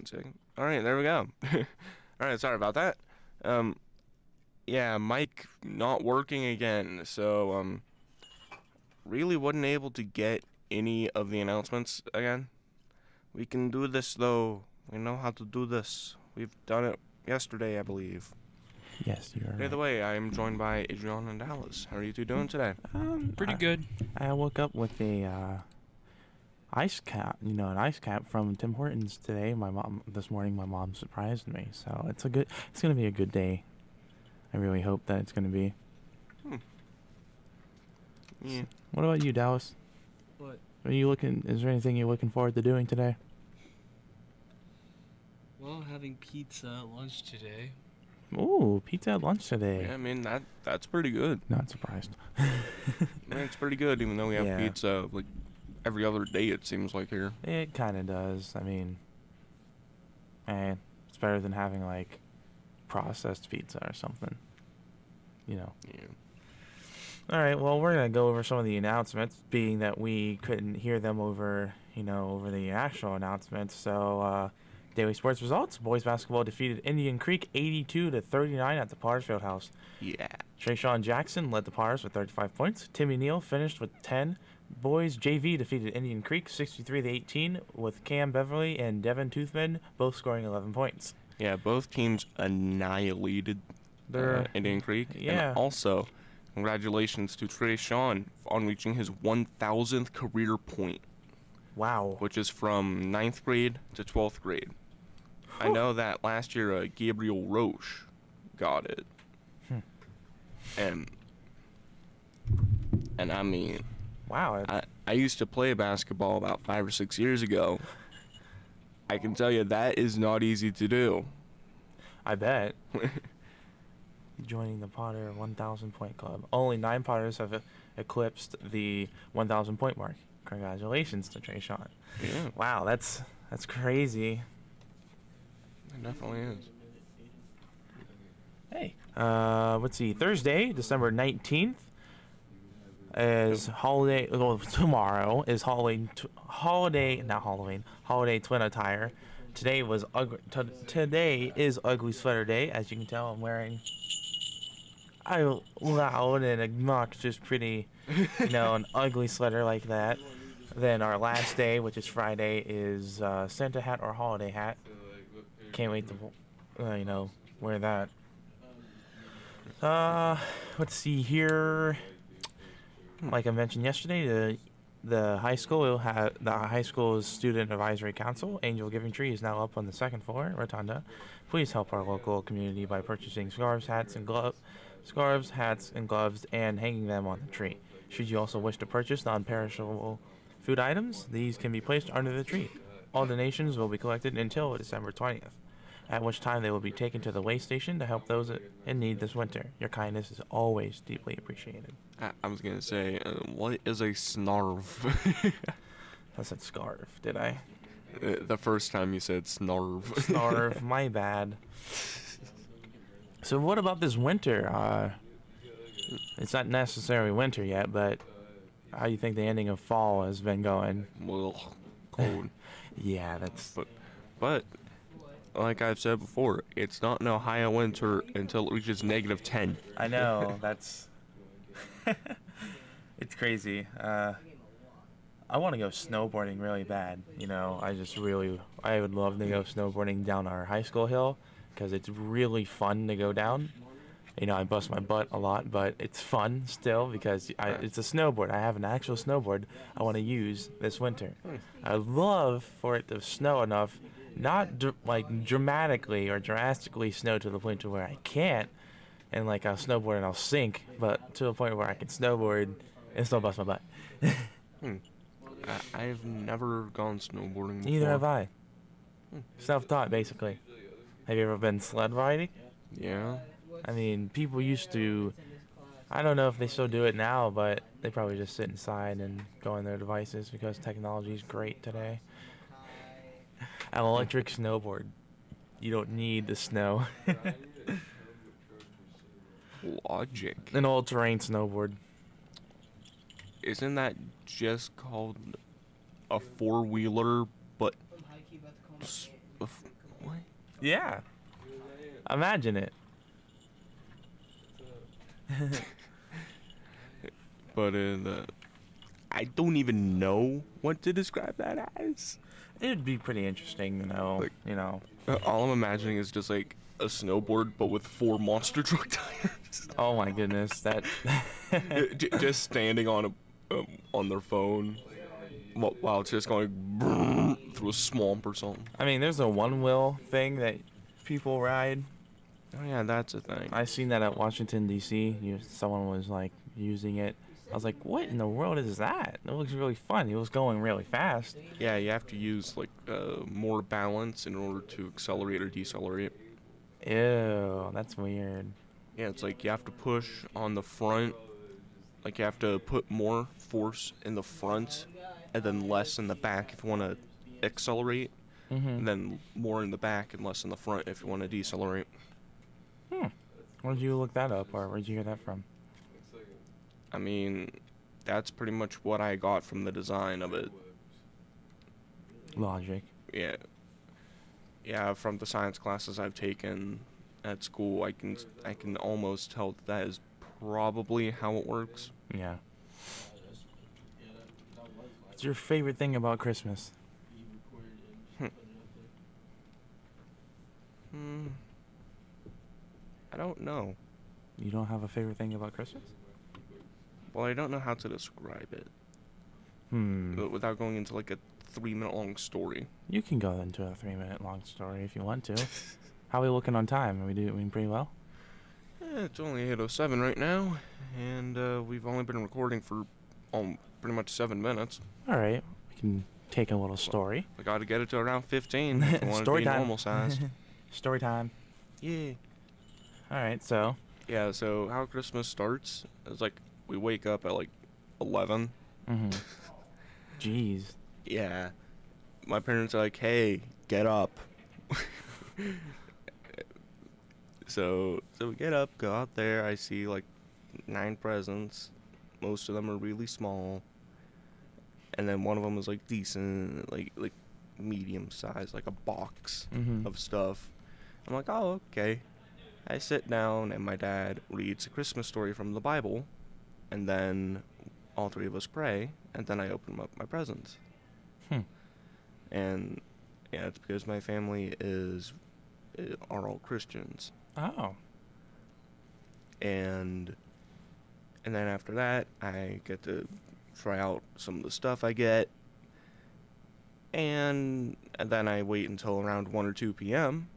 second. All right, there we go. All right, sorry about that. Yeah, mic not working again. So, really wasn't able to get any of the announcements again. We can do this, though. We know how to do this. We've done it yesterday, I believe. Yes, you're right. Either way, I am joined by Adriana and Dallas. How are you two doing today? Pretty good. I woke up with a ice cap, an ice cap from Tim Hortons today. This morning, my mom surprised me. So it's gonna be a good day. I really hope that it's gonna be. Yeah. What about you, Dallas? What? Is there anything you're looking forward to doing today? Well, having pizza at lunch today. Ooh, pizza at lunch today. Yeah, I mean, that's pretty good. Not surprised. It's pretty good, even though we have Yeah. pizza, like, every other day, it seems like here. It kind of does. I mean, it's better than having, like, processed pizza or something. Yeah. All right, well, we're going to go over some of the announcements, being that we couldn't hear them over the actual announcements. So, daily sports results. Boys basketball defeated Indian Creek 82-39 at the Pars Fieldhouse. Yeah. Trayshawn Jackson led the Pars with 35 points. Timmy Neal finished with 10. Boys JV defeated Indian Creek 63-18 with Cam Beverly and Devin Toothman both scoring 11 points. Yeah, both teams annihilated Indian Creek. Yeah. And also, congratulations to Trayshawn on reaching his 1,000th career point. Wow. Which is from 9th grade to 12th grade. I know that last year Gabriel Roche got it. And I mean, wow. I used to play basketball about 5 or 6 years ago. I can tell you that is not easy to do. I bet. Joining the Potter 1,000 point club. Only 9 Potters have eclipsed the 1,000 point mark. Congratulations to Trayshawn. Yeah. Wow, that's crazy. It definitely is. Hey. Let's see. Thursday, December 19th is holiday. Well, tomorrow is holiday twin attire. Today is ugly sweater day. As you can tell, I'm wearing a loud and obnoxious, pretty, an ugly sweater like that. Then our last day, which is Friday, is Santa hat or holiday hat. Can't wait to, wear that. Let's see here. Like I mentioned yesterday, the high school's student advisory council, Angel Giving Tree, is now up on the second floor, Rotunda. Please help our local community by purchasing scarves, hats, and gloves, and hanging them on the tree. Should you also wish to purchase non-perishable food items, these can be placed under the tree. All donations will be collected until December 20th, at which time they will be taken to the way station to help those in need this winter. Your kindness is always deeply appreciated. I was going to say, what is a snarf? I said scarf, did I? The first time you said snarf. Snarf, my bad. So what about this winter? It's not necessarily winter yet, but how do you think the ending of fall has been going? Well, cold. Yeah, that's... But, like I've said before, it's not an Ohio winter until it reaches -10. I know, that's... It's crazy. I want to go snowboarding really bad. I would love to go snowboarding down our high school hill, because it's really fun to go down. I bust my butt a lot, but it's fun still because it's a snowboard. I have an actual snowboard I want to use this winter. I'd love for it to snow enough, not dramatically or drastically snow to the point to where I can't, and I'll snowboard and I'll sink, but to the point where I can snowboard and still bust my butt. I've never gone snowboarding before. Neither have I. Self-taught, basically. Have you ever been sled riding? Yeah. I mean, people used to... I don't know if they still do it now, but they probably just sit inside and go on their devices because technology is great today. An electric snowboard. You don't need the snow. Logic. An all-terrain snowboard. Isn't that just called a four-wheeler, but Yeah. Imagine it. But I don't even know what to describe that as. It'd be pretty interesting to know, Like- you know. All I'm imagining is just like a snowboard, but with 4 monster truck tires. Oh my goodness, that. Just standing on their phone while it's just going through a swamp or something. I mean, there's a one-wheel thing that people ride. Oh yeah, that's a thing. I seen that at Washington D.C. Someone was like using it. I was like, "What in the world is that? It looks really fun." It was going really fast. Yeah, you have to use like more balance in order to accelerate or decelerate. Ew, that's weird. Yeah, it's like you have to push on the front. Like you have to put more force in the front and then less in the back if you want to accelerate. Mm-hmm. And then more in the back and less in the front if you want to decelerate. Where'd you look that up, or where'd you get that from? I mean, that's pretty much what I got from the design of it. Logic. Yeah. Yeah, from the science classes I've taken at school, I can almost tell that is probably how it works. Yeah. What's your favorite thing about Christmas? I don't know. You don't have a favorite thing about Christmas? Well, I don't know how to describe it without going into like a 3-minute long story. You can go into a 3-minute long story if you want to. How are we looking on time? Are we doing pretty well? Yeah, it's only 8:07 right now, and we've only been recording for pretty much 7 minutes. All right. We can take a little story. We got to get it to around 15 if we want Story to be time. normal sized. Story time. Yeah. All right, so. Yeah, so how Christmas starts is like we wake up at like 11. Mm-hmm. Jeez. Yeah. My parents are like, hey, get up. So we get up, go out there. I see like 9 presents. Most of them are really small. And then one of them is like decent, like medium size, like a box of stuff. I'm like, oh, okay. I sit down and my dad reads a Christmas story from the Bible. And then all 3 of us pray. And then I open up my presents. And yeah, it's because my family are all Christians. Oh. And then after that, I get to try out some of the stuff I get. And then I wait until around 1 or 2 p.m.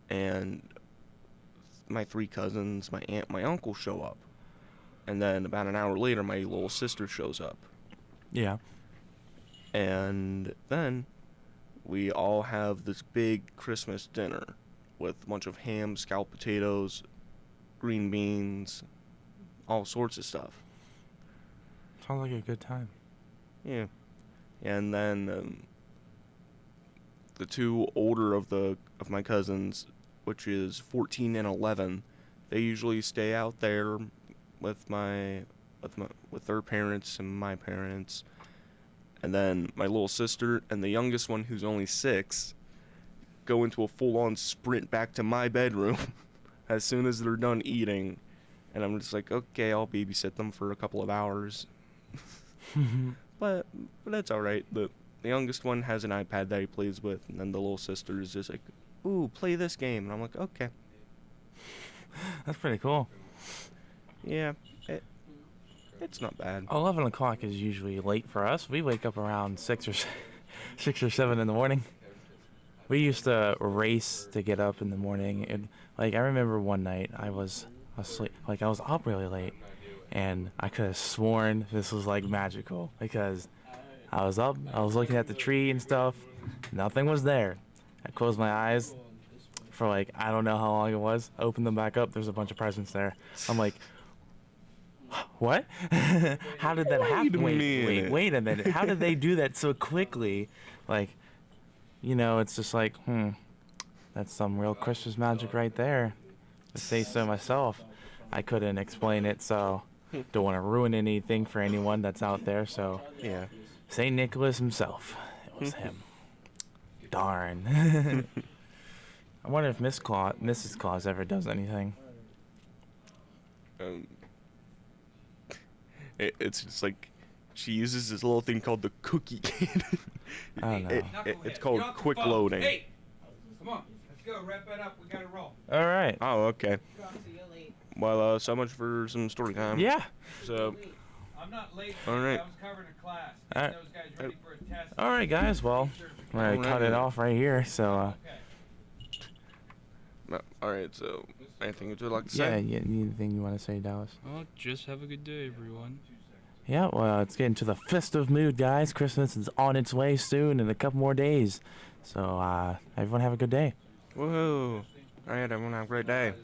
And my 3 cousins, my aunt, my uncle show up. And then about an hour later, my little sister shows up. Yeah. And then we all have this big Christmas dinner with a bunch of ham, scalloped potatoes, green beans, all sorts of stuff. Sounds like a good time. Yeah. And then the 2 older of my cousins, which is 14 and 11, they usually stay out there with their parents and my parents. And then my little sister and the youngest one, who's only 6, go into a full-on sprint back to my bedroom as soon as they're done eating. And I'm just like, okay, I'll babysit them for a couple of hours. But that's all right. The youngest one has an iPad that he plays with, and then the little sister is just like, ooh, play this game. And I'm like, okay. That's pretty cool. Yeah, it's not bad. 11 o'clock is usually late for us. We wake up around 6 or 7 in the morning. We used to race to get up in the morning. And like, I remember one night I was asleep, like I was up really late, and I could have sworn this was like magical because I was up, I was looking at the tree and stuff. Nothing was there. I closed my eyes for like, I don't know how long it was. Opened them back up. There's a bunch of presents there. I'm like, what? How did that happen? Wait a minute. How did they do that so quickly? Like, you know, it's just like, that's some real Christmas magic right there. To say so myself. I couldn't explain it, so don't want to ruin anything for anyone that's out there, so Yeah. St. Nicholas himself. It was him. Darn. I wonder if Mrs. Claus ever does anything. Um, it's just like she uses this little thing called the cookie cannon. I don't know. It's called quick loading. Hey, come on, let's go. Wrap it up. We gotta roll. All right. Oh, okay. See you late. Well, so much for some story time. Yeah. So, I'm not late. All right. I was covering a class. All right. Those guys ready for a test. All right, guys. Well, I'm gonna cut it off right here. So, Okay. all right. So, anything would you like to yeah. say? Anything you want to say, Dallas? Well, just have a good day, everyone. Yeah. Well, it's getting to the festive mood, guys. Christmas is on its way soon in a couple more days. So, everyone have a good day. Woohoo! All right, everyone have a great day.